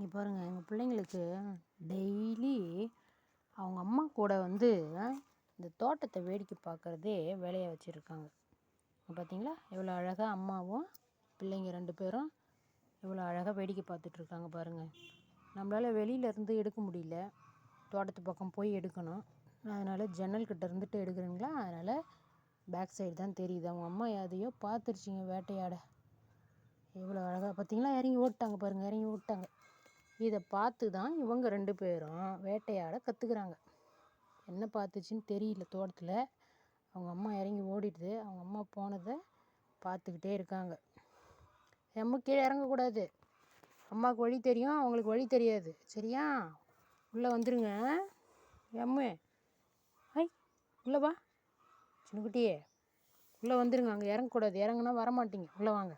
இங்கே பாருங்கள், எங்கள் பிள்ளைங்களுக்கு டெய்லி அவங்க அம்மா கூட வந்து இந்த தோட்டத்தை வேடிக்கை பார்க்குறதே வேலையாக வச்சுருக்காங்க. பார்த்தீங்களா எவ்வளோ அழகாக அம்மாவும் பிள்ளைங்க 2 பேரும் எவ்வளோ அழகாக வேடிக்கை பார்த்துட்ருக்காங்க பாருங்கள். நம்மளால் வெளியிலேருந்து எடுக்க முடியல, தோட்டத்து பக்கம் போய் எடுக்கணும். அதனால் ஜன்னல்கிட்ட இருந்துட்டு எடுக்கிறீங்களா, அதனால் பேக் சைடு தான் தெரியுது. அவங்க அம்மா எதையோ பார்த்துருச்சிங்க வேட்டையாட. எவ்வளோ அழகாக பார்த்தீங்களா, இறங்கி ஓட்டாங்க பாருங்கள், இறங்கி ஓட்டாங்க. இதை பார்த்து தான் இவங்க 2 பேரும் வேட்டையாட கற்றுக்குறாங்க. என்ன பார்த்துச்சின்னு தெரியல தோட்டத்தில். அவங்க அம்மா இறங்கி ஓடிடுது. அவங்க அம்மா போனதை பார்த்துக்கிட்டே இருக்காங்க. எம்மு கீழே இறங்கக்கூடாது. அம்மாவுக்கு வழி தெரியும், அவங்களுக்கு வழி தெரியாது. சரியா? உள்ளே வந்துருங்க. எம்மு ஐ உள்ளே வா சின்னக்குட்டியே, உள்ளே வந்துருங்க. அங்கே இறங்கக்கூடாது. இறங்குனா வரமாட்டீங்க. உள்ளே வாங்க.